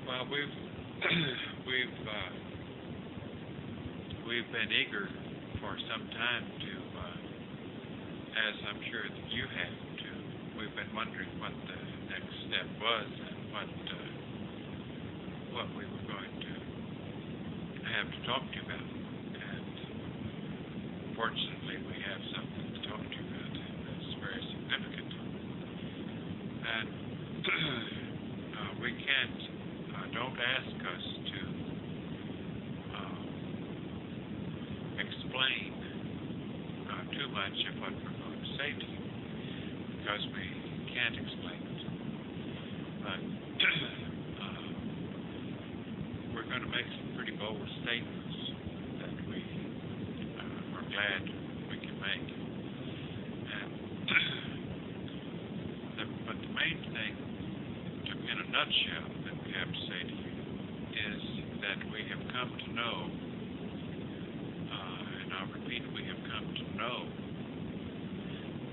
Well, we've been eager for some time to, as I'm sure that you have, to. We've been wondering what the next step was and what we were going to have to talk to you about. And fortunately, we have something to talk to you about that's very significant. And we can't. Don't ask us to explain too much of what we're going to say to you, because we can't explain it. But we're going to make some pretty bold statements that we are glad we can make. And but the main thing, in a nutshell, that we have to say to you is that we have come to know, and I'll repeat, we have come to know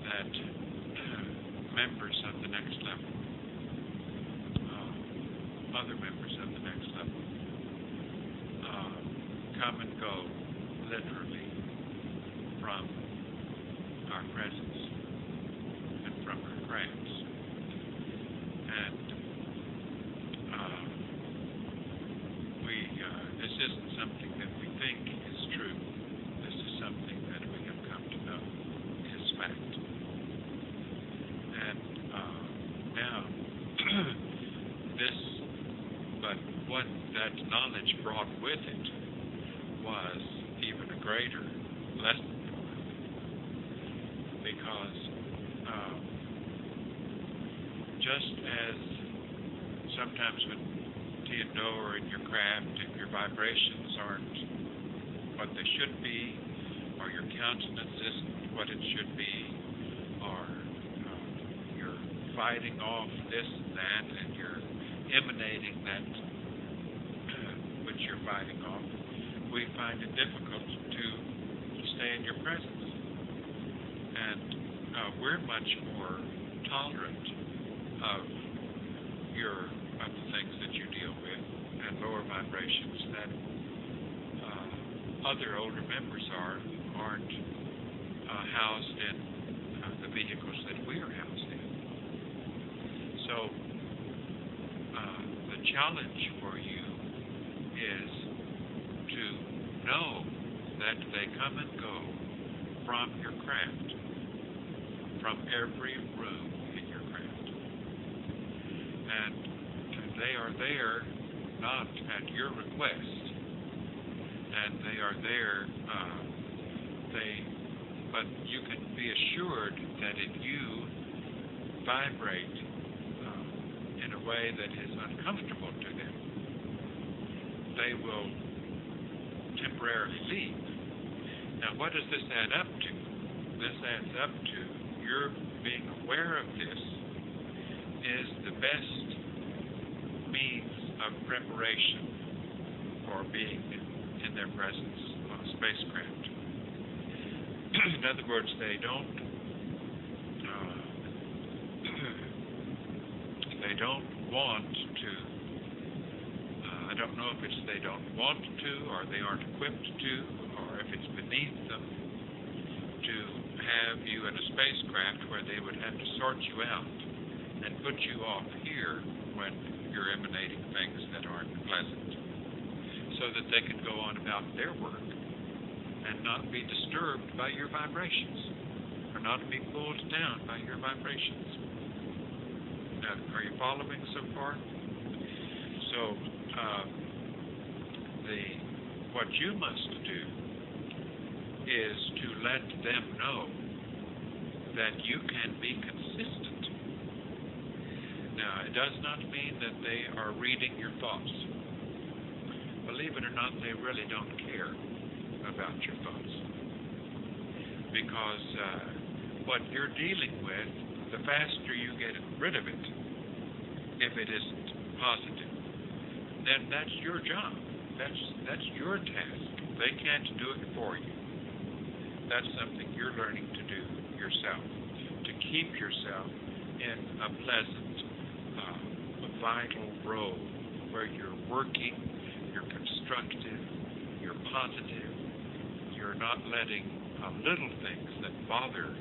that members of the next level, other members of the next level, come and go literally from our presence and from our grants. And this isn't something that we think is true. This is something that we have come to know is fact. And now, but what that knowledge brought with it was even a greater lesson for us. Because just as sometimes when Do or in your craft, if your vibrations aren't what they should be, or your countenance isn't what it should be, or you're fighting off this and that, and you're emanating that which you're fighting off, we find it difficult to stay in your presence. And we're much more tolerant of the things that you deal with and lower vibrations that other older members aren't housed in the vehicles that we are housed in. So the challenge for you is to know that they come and go from your craft, from every room in your craft. And they are there not at your request, and they are there, but you can be assured that if you vibrate in a way that is uncomfortable to them, they will temporarily leave. Now, what does this add up to? This adds up to your being aware of this is the best means of preparation for being in their presence on a spacecraft. In other words, they don't want to. I don't know if it's they don't want to, or they aren't equipped to, or if it's beneath them to have you in a spacecraft where they would have to sort you out and put you off here when you're emanating things that aren't pleasant, so that they can go on about their work and not be disturbed by your vibrations, or not be pulled down by your vibrations. Now, are you following so far? So, what you must do is to let them know that you can be consistent. Now, it does not mean that they are reading your thoughts. Believe it or not, they really don't care about your thoughts. Because what you're dealing with, the faster you get rid of it, if it isn't positive, then that's your job. That's your task. They can't do it for you. That's something you're learning to do yourself, to keep yourself in a pleasant, vital role where you're working, you're constructive, you're positive, you're not letting little things that bother,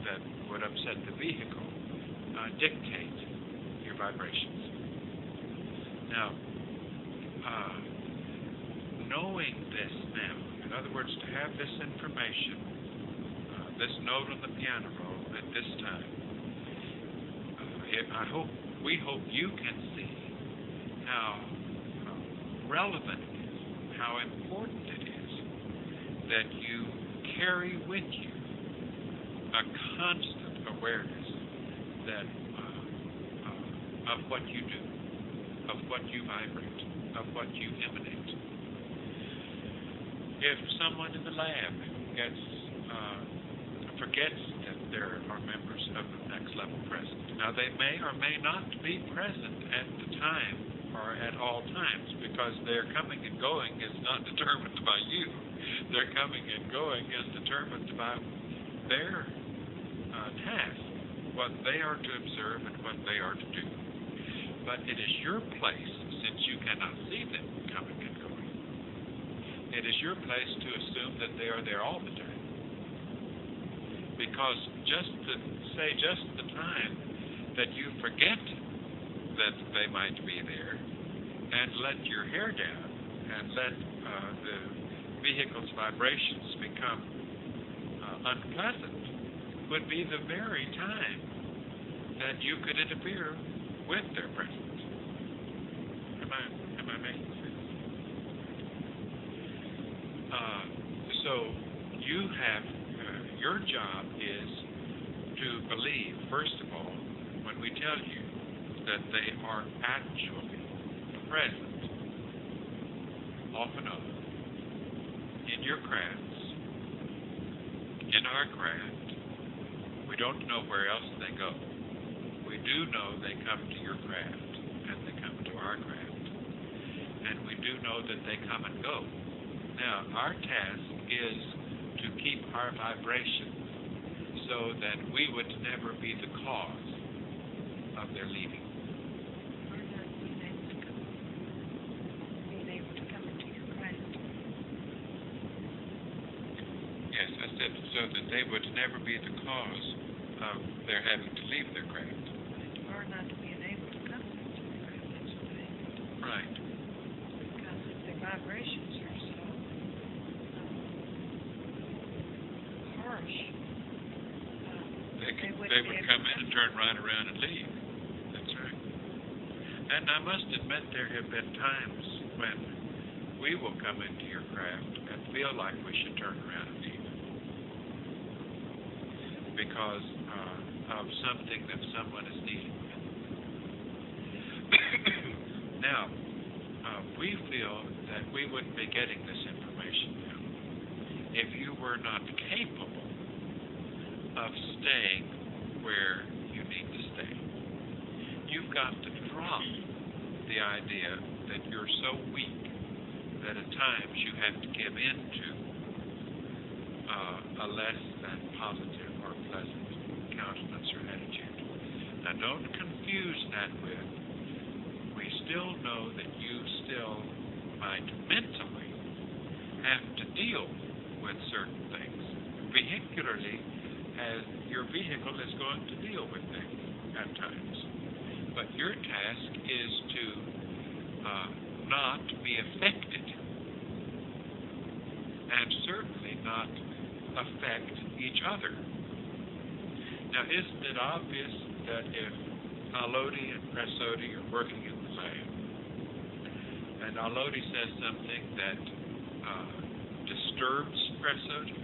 that would upset the vehicle, dictate your vibrations. Now, knowing this now, in other words, to have this information, this note on the piano roll at this time, we hope you can see how relevant it is, how important it is that you carry with you a constant awareness that of what you do, of what you vibrate, of what you emanate. If someone in the lab forgets that there are members of the next level present, now they may or may not be present at the time or at all times, because their coming and going is not determined by you. Their coming and going is determined by their task, what they are to observe and what they are to do. But it is your place, since you cannot see them coming and going, it is your place to assume that they are there all the time. Because just the time that you forget that they might be there, and let your hair down, and let the vehicle's vibrations become unpleasant, would be the very time that you could interfere with their presence. Am I making sense? So you have, your job is to believe, first of all, when we tell you that they are actually present, off and on, in your crafts, in our craft. We don't know where else they go. We do know they come to your craft, and they come to our craft. And we do know that they come and go. Now, our task is to keep our vibration so that we would never be the cause of their leaving. Being able to come into your craft. Yes, I said so that they would never be the cause of their having to leave their craft. Or not to being able to come into your craft. That's what I mean. Right. Because if their vibrations are so harsh, they would come in and turn right around and leave. That's right. And I must admit there have been times when we will come into your craft and feel like we should turn around and leave. Because of something that someone is dealing with. Now, we feel that we wouldn't be getting this information now if you were not capable of staying where you need to stay. You've got to drop the idea that you're so weak that at times you have to give in to a less than positive or pleasant countenance or attitude. Now, don't confuse that with, we still know that you still might mentally have to deal with certain things. Vehicularly, as your vehicle is going to deal with things at times. But your task is to not be affected, and certainly not affect each other. Now, isn't it obvious that if Alodi and Presodi are working in the lab, and Alodi says something that disturbs Presodi,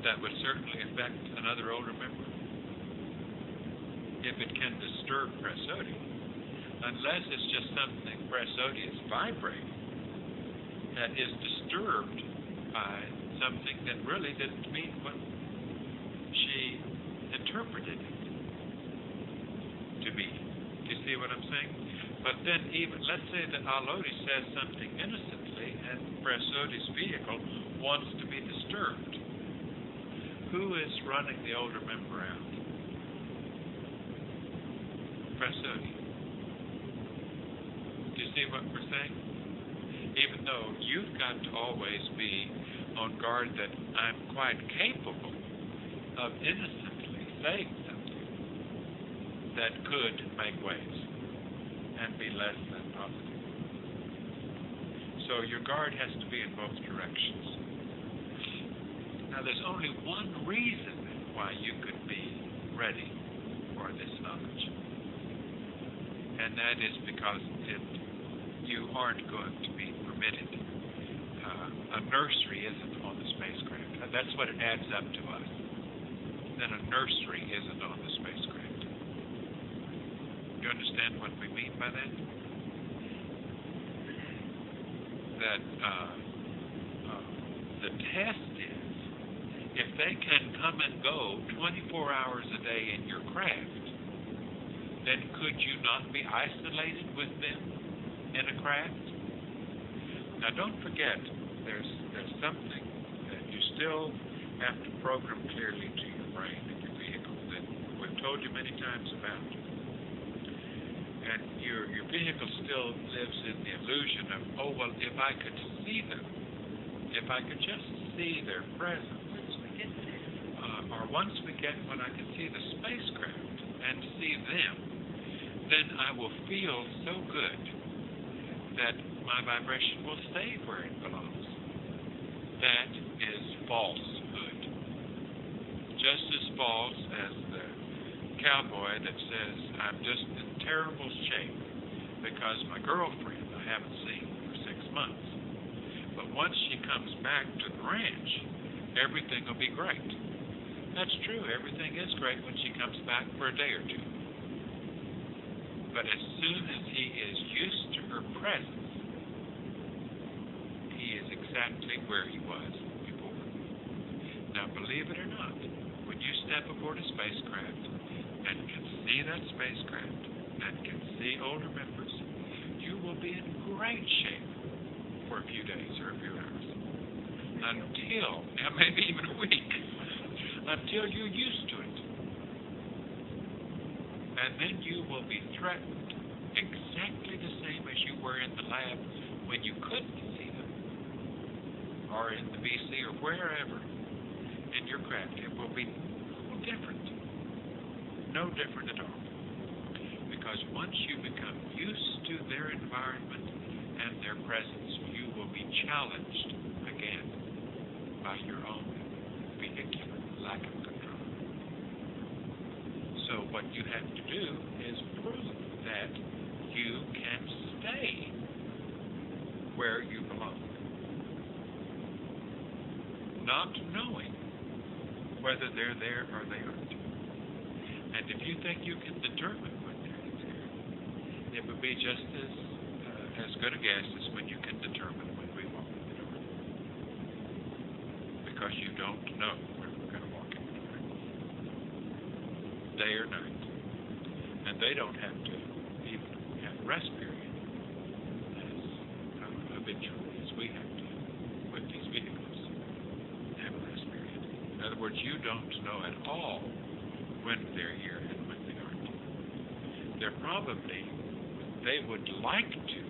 that would certainly affect another older member? If it can disturb Presodi, unless it's just something Presodi is vibrating that is disturbed by something that really didn't mean what she interpreted it to be. Do you see what I'm saying? But then even, let's say that Alodi says something innocently and Presodi's vehicle wants to be disturbed. Who is running the older member out? Presodi. see what we're saying? Even though you've got to always be on guard that I'm quite capable of innocently saying something that could make waves and be less than positive. So your guard has to be in both directions. Now, there's only one reason why you could be ready for this knowledge, and that is because you aren't going to be permitted. A nursery isn't on the spacecraft. That's what it adds up to us. Then a nursery isn't on the spacecraft. You understand what we mean by that? That the test is, if they can come and go 24 hours a day in your craft, then could you not be isolated with them in a craft? Now, don't forget, there's something that you still have to program clearly to your brain and your vehicle that we've told you many times about. And your vehicle still lives in the illusion of, oh, well, if I could see them, if I could just see their presence, once we get when I can see the spacecraft and see them, then I will feel so good that my vibration will stay where it belongs. That is falsehood. Just as false as the cowboy that says, I'm just in terrible shape because my girlfriend I haven't seen for 6 months. But once she comes back to the ranch, everything will be great. That's true. Everything is great when she comes back for a day or two. But as soon as he is used to her presence, he is exactly where he was before. Now, believe it or not, when you step aboard a spacecraft and can see that spacecraft and can see older members, you will be in great shape for a few days or a few hours. Until, now maybe even a week, until you're used to it. And then you will be threatened exactly the same as you were in the lab when you couldn't see them, or in the BC or wherever in your craft. It will be no different. No different at all. Because once you become used to their environment and their presence, you will be challenged again by your own vehicular lack of control. So what you have to do is prove that you can stay where you belong, not knowing whether they're there or they aren't. And if you think you can determine when they're there, it would be just as good a guess as when you can determine when we walk in the door. Because you don't know when we're going to walk in the door, day or night. And they don't have to even have a rest period as habitually as we have to with these vehicles. Have a rest period. In other words, you don't know at all when they're here and when they aren't. They're probably, they would like to.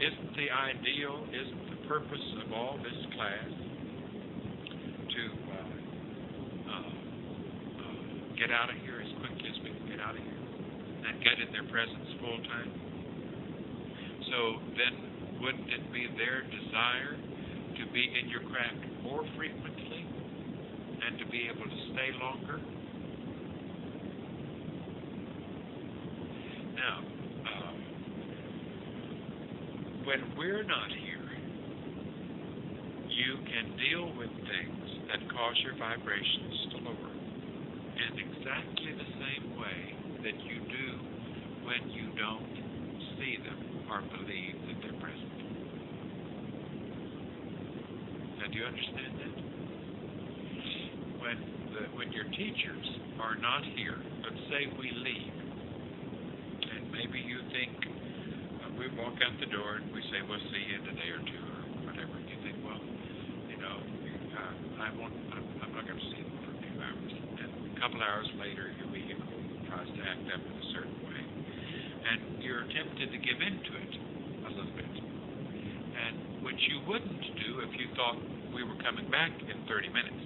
Isn't the ideal, isn't the purpose of all this class to get out of here as quickly as we can get out of here and get in their presence full time? So then wouldn't it be their desire to be in your craft more frequently and to be able to stay longer? Now, when we're not here, you can deal with things that cause your vibrations to lower in exactly the same way that you do when you don't see them or believe that they're present. Now, do you understand that? When your teachers are not here, let's say we leave, and maybe you think, we walk out the door and we say, we'll see you in a day or two or whatever, and you think, well, you know, I'm not going to see them for a few hours. And a couple hours later, your vehicle tries to act up in a certain way. And you're tempted to give into it a little bit. And which you wouldn't do if you thought we were coming back in 30 minutes.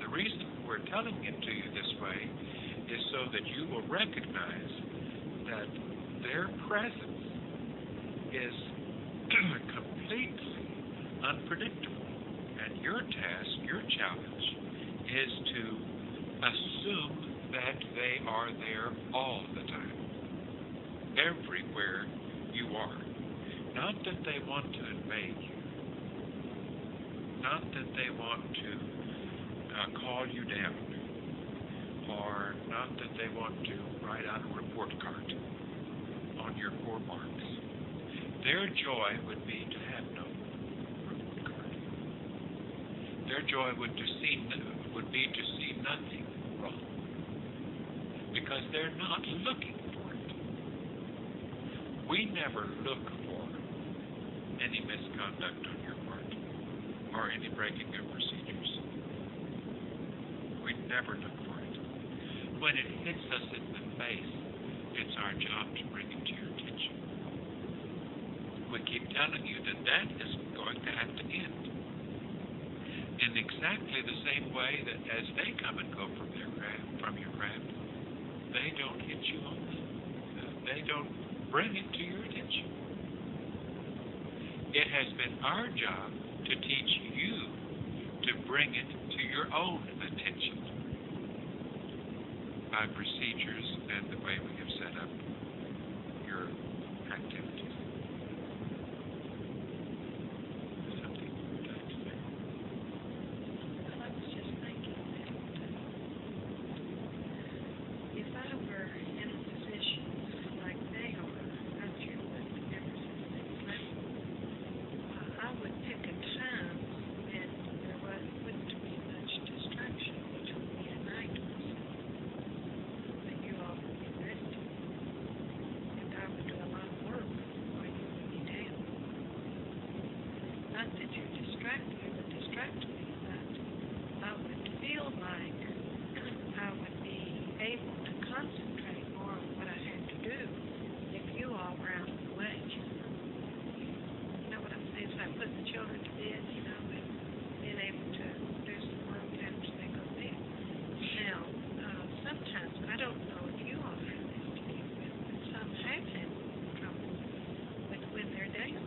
The reason we're telling it to you this way is so that you will recognize that their presence is completely unpredictable. And your task, your challenge, is to assume that they are there all the time, everywhere you are. Not that they want to invade you, not that they want to call you down, or not that they want to write out a report card on your poor marks. Their joy would be to have no report card. Their joy would be to see nothing wrong, because they're not looking for it. We never look for any misconduct on your part or any breaking of procedures. We never look for it. When it hits us in the face, it's our job to bring it to your attention. We keep telling you that that is going to have to end. In exactly the same way that as they come and go from your craft, they don't hit you on they don't bring it to your attention. It has been our job to teach you to bring it to your own attention by procedures and the way we have set up your activities. Something you'd like to say? I was just thinking that if I were in a position like they are, I'm sure that ever since they left, I would pick a time when there wouldn't be much distraction, which would be at night or something, when you all would be resting. And I would do a lot of work while you would be down. Not that you would distract me, but I would feel like I would be able to concentrate more on what I had to do if you all were out of the way. You know what I'm saying? It's like putting the children to bed, you know, and being able to do some work after they go to bed. Now, sometimes, I don't know if you all have this to deal with, but some have had trouble with when they're down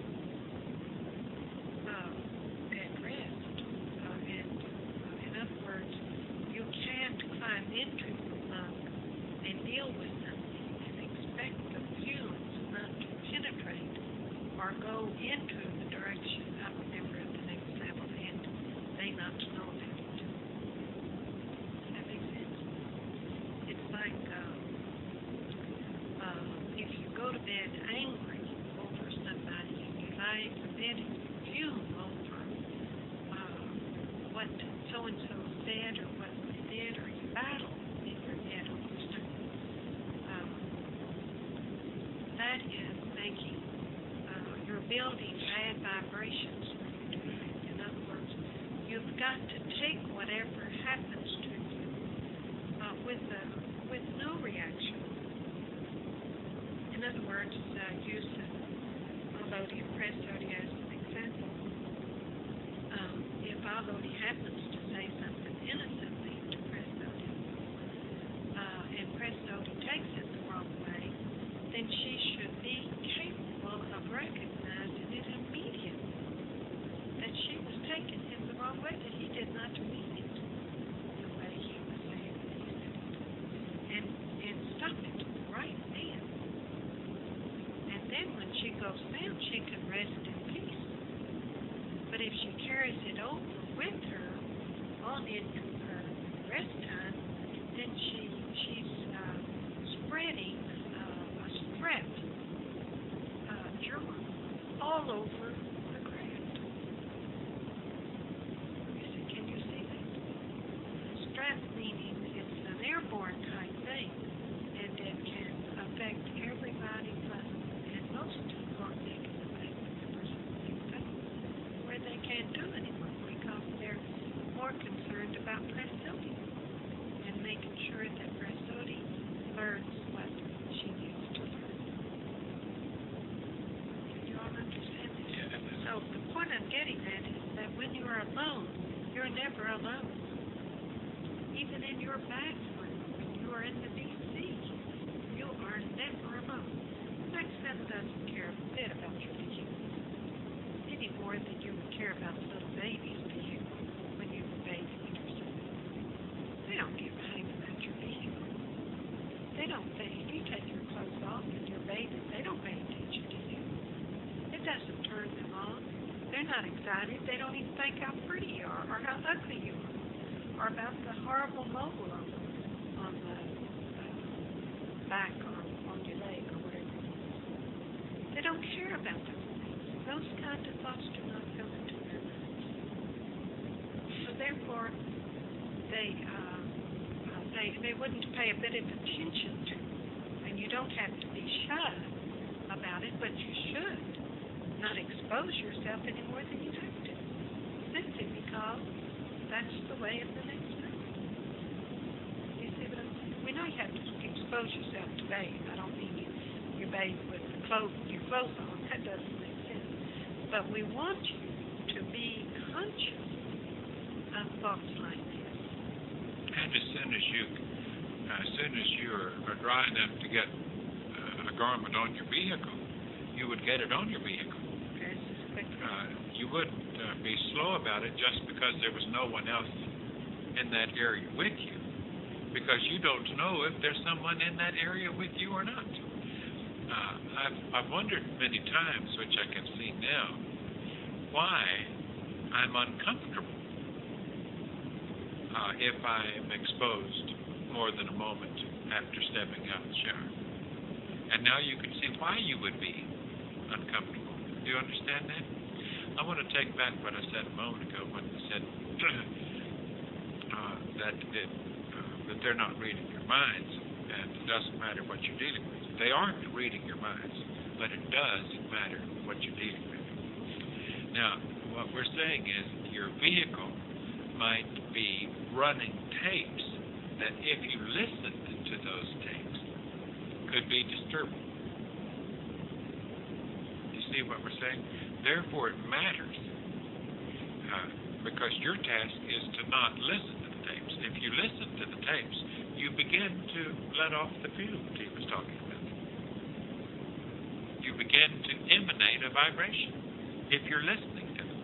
at rest. And in other words, you can't climb into the lung and deal with them and expect the fumes not to penetrate or go into the direction of whatever the next level and they not to know about it. Does that make sense? It's like if you go to bed angry over somebody and you lie in your bed and you fume over what so-and-so said or what they did, or you battle in your head over something. That is making, you're building bad vibrations when you do that. In other words, you've got to take whatever happens to you with no reaction. In other words, use Lodi and Press Lodi as an example. If Lodi happens to say something innocently to Press Lodi, and Press Lodi takes it the wrong way, then she should be capable of recognizing it immediately, that she was taking him the wrong way, that he did not mean it the way he was saying that he said it, and stop it right then. And then when she goes down, she can rest in peace. But if she carries it over with her on into her rest time, then she's spreading a strep germ all over the craft. Can you see that? Strep meaning it's an airborne type thing, and it can affect everybody, but and most importantly, it can affect the person where they can't do anymore because they're more concerned about Press Lodi and making sure that alone, you're never alone. Even in your bathroom, when you are in the DC, you are never alone. Max 7 doesn't care a bit about your vehicle, any more than you would care about a little baby's vehicle when you were bathing yourself. They don't give a hang about your vehicle. They don't think, if you take your clothes off and you're bathing, they don't pay attention to you. It doesn't turn them on. They're not excited. They don't even think how pretty you are or how ugly you are or about the horrible mole on the back or on your leg or whatever it is. They don't care about those things. Those kind of thoughts do not come into their minds. So therefore, they wouldn't pay a bit of attention to. And you don't have to be shy about it, but you should not expose yourself any more than you have to. Simply because that's the way of the next day. You see what I'm saying? We know you have to expose yourself to bathe. I don't mean you bathe with your clothes on. That doesn't make sense. But we want you to be conscious of thoughts like this. And as soon as you are dry enough to get a garment on your vehicle, you would get it on your vehicle. You wouldn't be slow about it just because there was no one else in that area with you, because you don't know if there's someone in that area with you or not. I've wondered many times, which I can see now, why I'm uncomfortable if I am exposed more than a moment after stepping out of the shower. And now you can see why you would be uncomfortable. Do you understand that? I want to take back what I said a moment ago when I said that they're not reading your minds, and it doesn't matter what you're dealing with. They aren't reading your minds, but it does matter what you're dealing with. Now, what we're saying is your vehicle might be running tapes that, if you listened to those tapes, could be disturbing. You see what we're saying? Therefore, it matters, because your task is to not listen to the tapes. If you listen to the tapes, you begin to let off the fumes he was talking about. You begin to emanate a vibration if you're listening to them.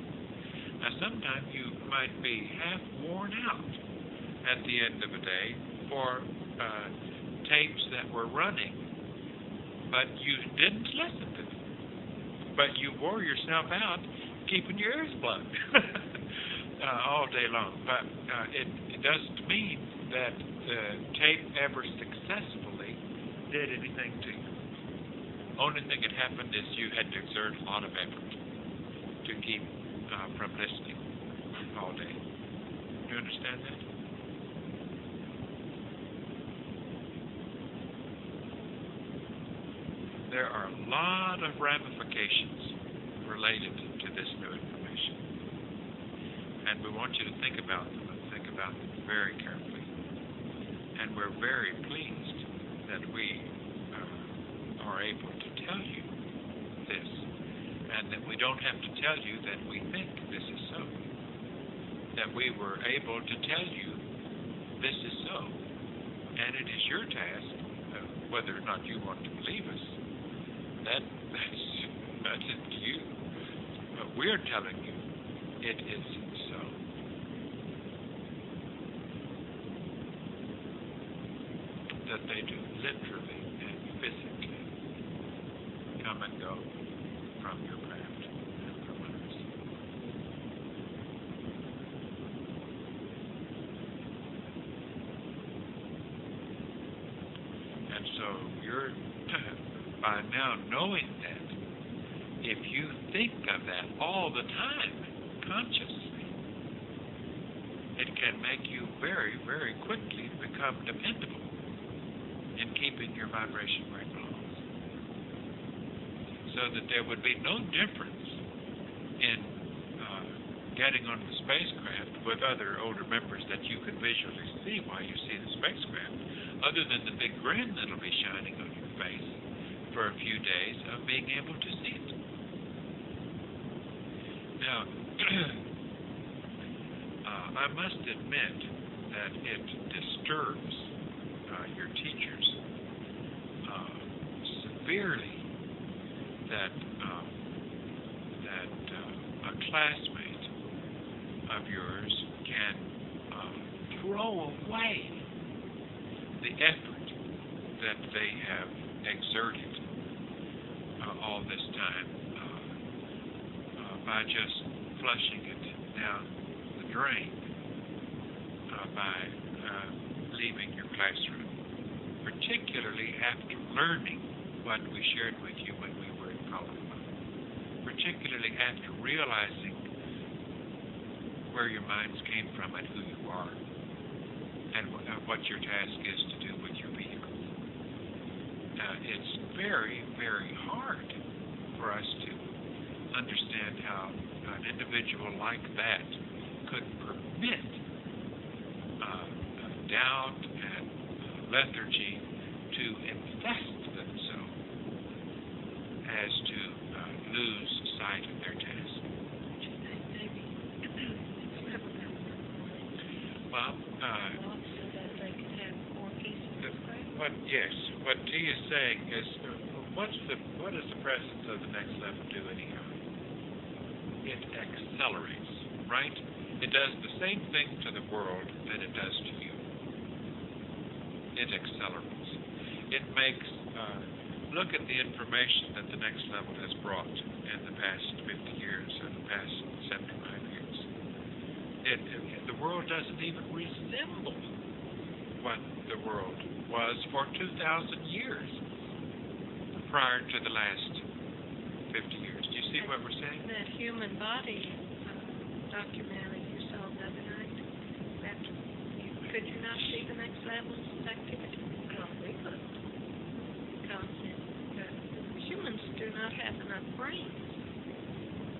Now, sometimes you might be half worn out at the end of a day for tapes that were running, but you didn't listen to them. But you wore yourself out keeping your ears plugged all day long. But it doesn't mean that the tape ever successfully did anything to you. Only thing that happened is you had to exert a lot of effort to keep from listening all day. Do you understand that? There are a lot of ramifications related to this new information. And we want you to think about them and think about them very carefully. And we're very pleased that we are able to tell you this, and that we don't have to tell you that we think this is so. That we were able to tell you this is so. And it is your task, whether or not you want to believe us, that's up to you. But we're telling you it is so. That they do literally and physically come and go from your craft and from others. And so you're by now knowing that, if you think of that all the time, consciously, it can make you very, very quickly become dependable in keeping your vibration where it belongs. So that there would be no difference in getting on the spacecraft with other older members that you could visually see while you see the spacecraft, other than the big grin that'll be shining on your face for a few days of being able to see it. Now, I must admit that it disturbs your teachers severely that a classmate of yours can throw away the effort that they have exerted all this time by just flushing it down the drain by leaving your classroom, particularly after learning what we shared with you when we were in college, particularly after realizing where your minds came from and who you are, and what your task is to do with your vehicles. It's very, very hard for us to understand how an individual like that could permit doubt and lethargy to infest themselves as to lose sight of their task. Well, what T is saying is, what does the presence of the next level do anyhow? It accelerates, right? It does the same thing to the world that it does to you. It accelerates. It makes, look at the information that the next level has brought in the past 50 years or the past 75 years. The world doesn't even resemble what the world was for 2,000 years prior to the last 50 years. Do you see what we're saying? That human body documentary you saw the other night, could you not see the next level's activity? Well, we could. Because humans do not have enough brains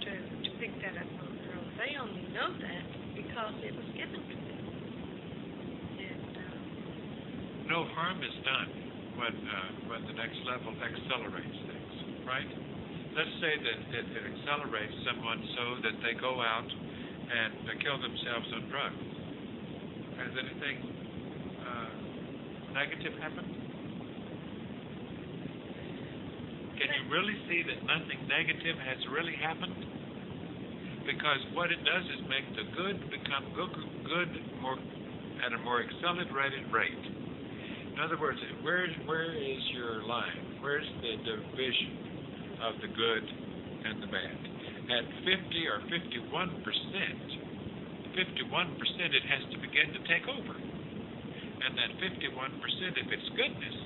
to pick that up on their own. They only know that because it was given to them. No harm is done when the next level accelerates things, right? Let's say that it accelerates someone so that they go out and kill themselves on drugs. Has anything negative happened? Can you really see that nothing negative has really happened? Because what it does is make the good become good at a more accelerated rate. In other words, where is your line? Where's the division of the good and the bad? At 50 or 51%, 51% it has to begin to take over. And that 51%, if it's goodness,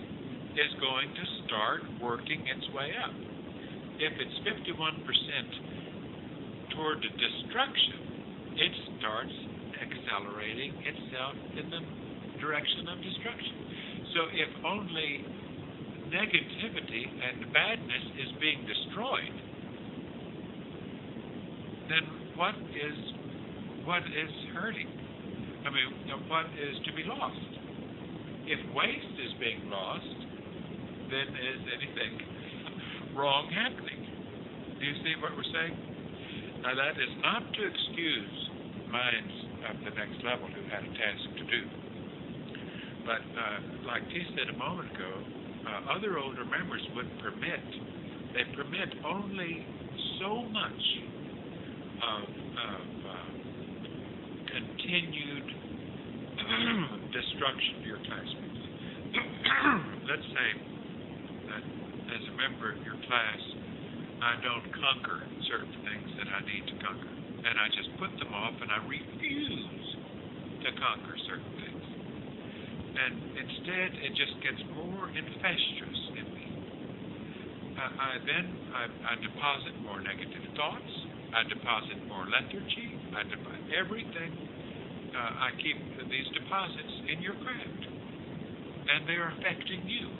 is going to start working its way up. If it's 51% toward the destruction, it starts accelerating itself in the direction of destruction. So if only negativity and badness is being destroyed, then what is hurting? I mean, what is to be lost? If waste is being lost, then is anything wrong happening? Do you see what we're saying? Now that is not to excuse minds of the next level who had a task to do. But like T said a moment ago, other older members would permit only so much of continued destruction to your classmates. Let's say that as a member of your class, I don't conquer certain things that I need to conquer, and I just put them off and I refuse to conquer certain things. And instead, it just gets more infectious in me. I deposit more negative thoughts. I deposit more lethargy. I deposit everything. I keep these deposits in your craft, and they're affecting you.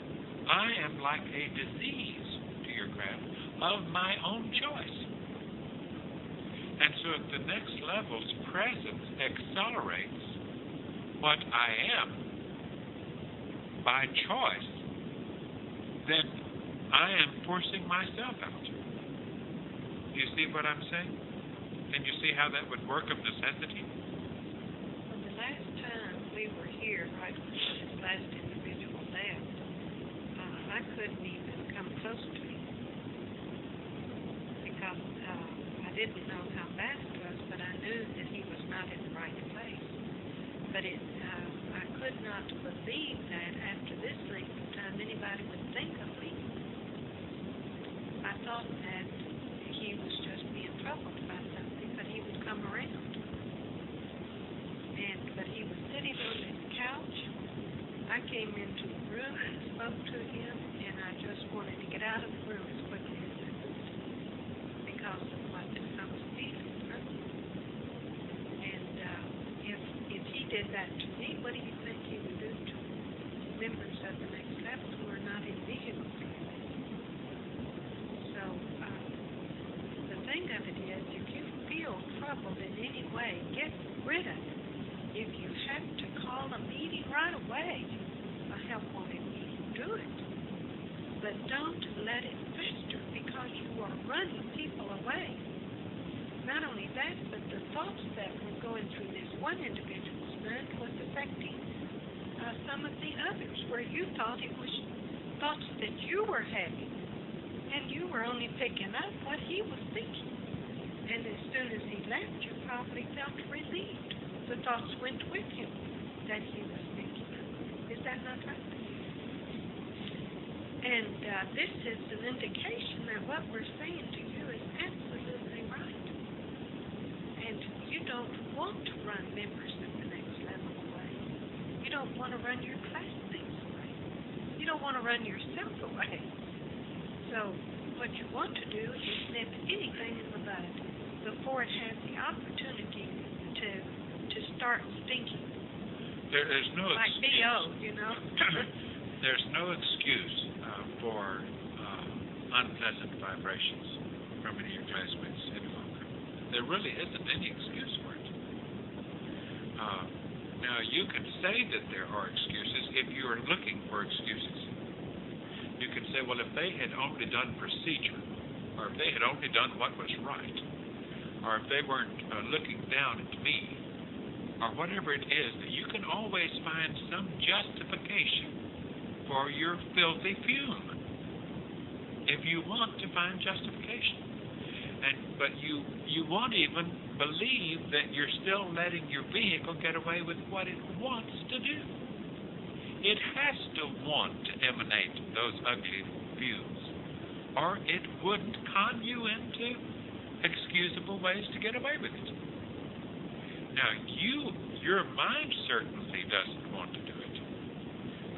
I am like a disease to your craft of my own choice. And so if the next level's presence accelerates what I am by choice, then I am forcing myself out. Do you see what I'm saying? Can you see how that would work of necessity? we were here, right before this last individual left, I couldn't even come close to him because I didn't know how bad it was, but I knew that he was not in the right place. But I could not believe that after this length of time anybody would think of leaving. I thought that he was just being troubled about something, but he would come around. But he was sitting on his couch. I came into the room and spoke to him, and I just wanted to get out of the room as quickly as I could because of what I was feeling. And if he did that to me, what do you think he would do to members of the next level who are not in vehicles? So the thing of it is, if you feel troubled in any way, get rid of it. If you have to call a meeting right away, a help wanted meeting, do it. But don't let it fester because you are running people away. Not only that, but the thoughts that were going through this one individual's mind was affecting some of the others, where you thought it was thoughts that you were having, and you were only picking up what he was thinking. And as soon as he left, you probably felt relieved. The thoughts went with him that he was thinking. Is that not right? And this is an indication that what we're saying to you is absolutely right. And you don't want to run members of the next level away. You don't want to run your classmates away. You don't want to run yourself away. So what you want to do is nip anything in the bud before it has the opportunity to start stinking. There's no like excuse. B.O., you know? There's no excuse for unpleasant vibrations from any of your classmates any longer. There really isn't any excuse for it. Now, you can say that there are excuses if you are looking for excuses. You can say, well, if they had only done procedure, or if they had only done what was right, or if they weren't looking down at me, or whatever it is, that you can always find some justification for your filthy fume if you want to find justification. But you won't even believe that you're still letting your vehicle get away with what it wants to do. It has to want to emanate those ugly fumes, or it wouldn't con you into excusable ways to get away with it. Now, your mind certainly doesn't want to do it,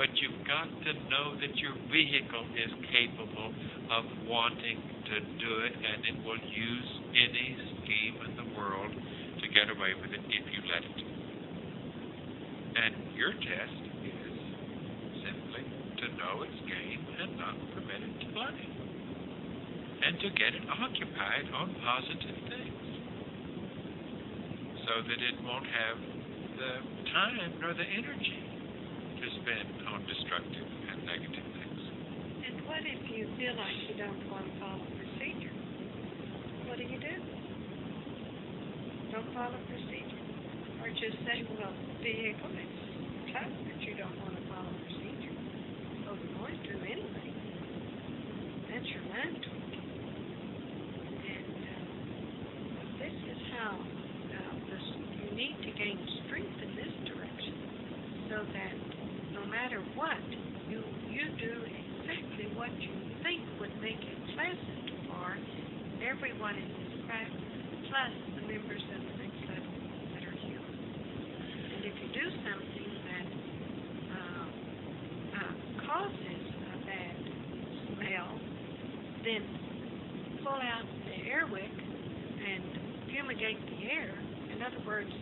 but you've got to know that your vehicle is capable of wanting to do it, and it will use any scheme in the world to get away with it if you let it. And your test is simply to know its game and not permit it to play, and to get it occupied on positive things, so that it won't have the time nor the energy to spend on destructive and negative things. And what if you feel like you don't want to follow procedure? What do? Don't follow procedure. Or just say, well, vehicle is tough, but you don't want to follow procedure. Well, we're going to anyway. That's your mind talking. And this is how you need to gain strength in this direction, so that no matter what, you do exactly what you think would make it pleasant for everyone in this class, plus the members of the next level that are here. And if you do something that causes a bad smell, then pull out the air wick and fumigate the air. In other words,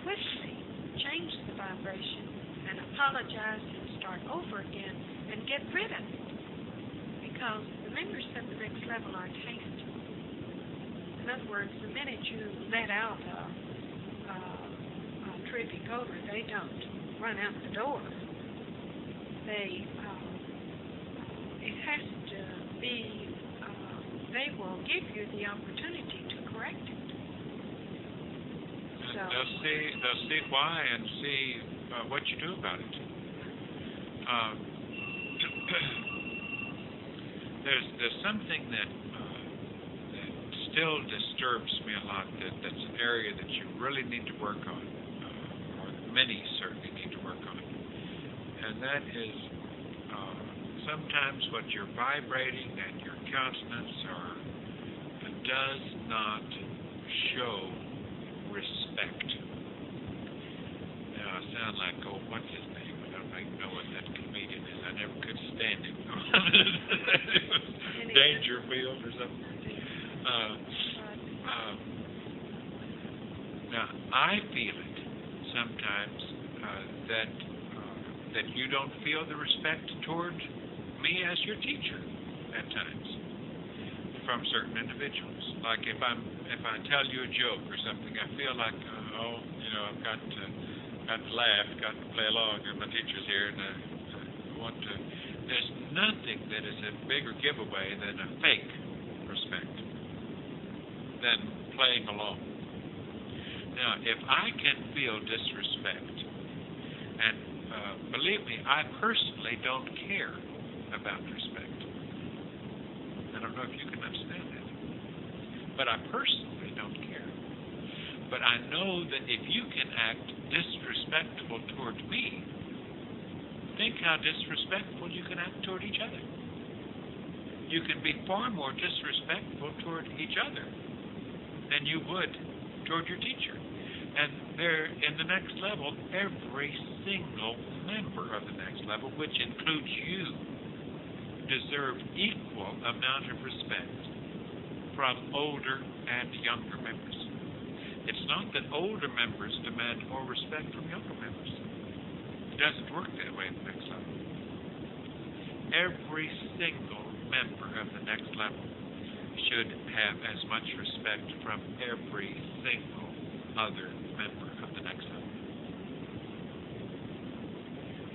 quickly change the vibration and apologize and start over again and get rid of it. Because the members of the next level are tasty. In other words, the minute you let out a trippy coder, they don't run out the door. It has to be, they will give you the opportunity to correct it. They'll see why and see what you do about it. There's something that still disturbs me a lot. That's an area that you really need to work on, or many certainly need to work on, and that is sometimes what you're vibrating and your countenance does not show respect. Now I sound like what's his name? I don't even know what that comedian is. I never could stand him. Dangerfield or something. Now I feel it sometimes that you don't feel the respect toward me as your teacher at times from certain individuals. Like if I tell you a joke or something, I feel like I've got to laugh, got to play along, and my teacher's here, and I want to. There's nothing that is a bigger giveaway than a fake respect, than playing along. Now, if I can feel disrespect, and believe me, I personally don't care about respect. I don't know if you can understand that, but I personally don't care. But I know that if you can act disrespectful toward me, think how disrespectful you can act toward each other. You can be far more disrespectful toward each other than you would toward your teacher. And there, in the next level, every single member of the next level, which includes you, deserve equal amount of respect from older and younger members. It's not that older members demand more respect from younger members. It doesn't work that way at the next level. Every single member of the next level should have as much respect from every single other member of the next level.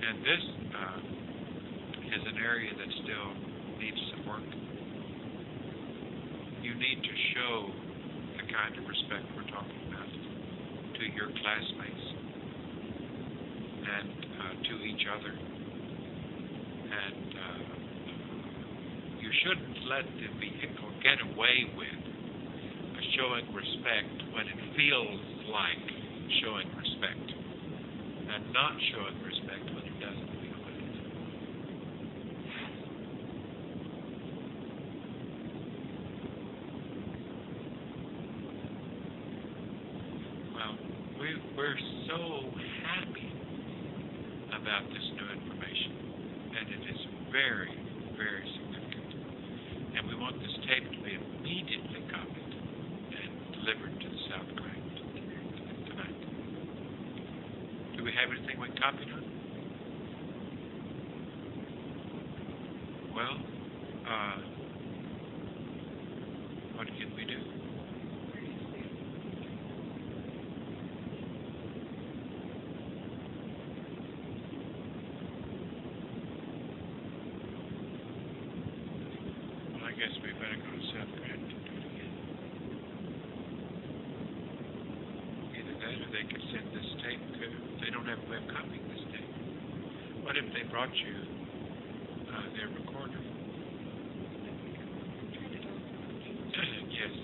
And this is an area that still needs some work. You need to show the kind of respect we're talking about to your classmates and to each other. And you shouldn't let the vehicle get away with showing respect when it feels like showing respect, and not showing respect when it doesn't feel like it. Well, we're so happy about this new information, and it is very, very significant. And we want this tape to be immediately copied and delivered to the South Grand tonight. Do we have anything we can copy on? Well, what can we do? Well, I guess we better go to South Grand and do it again. Either that or they could send this tape. They don't have a way of copying this tape. What if they brought you their recording?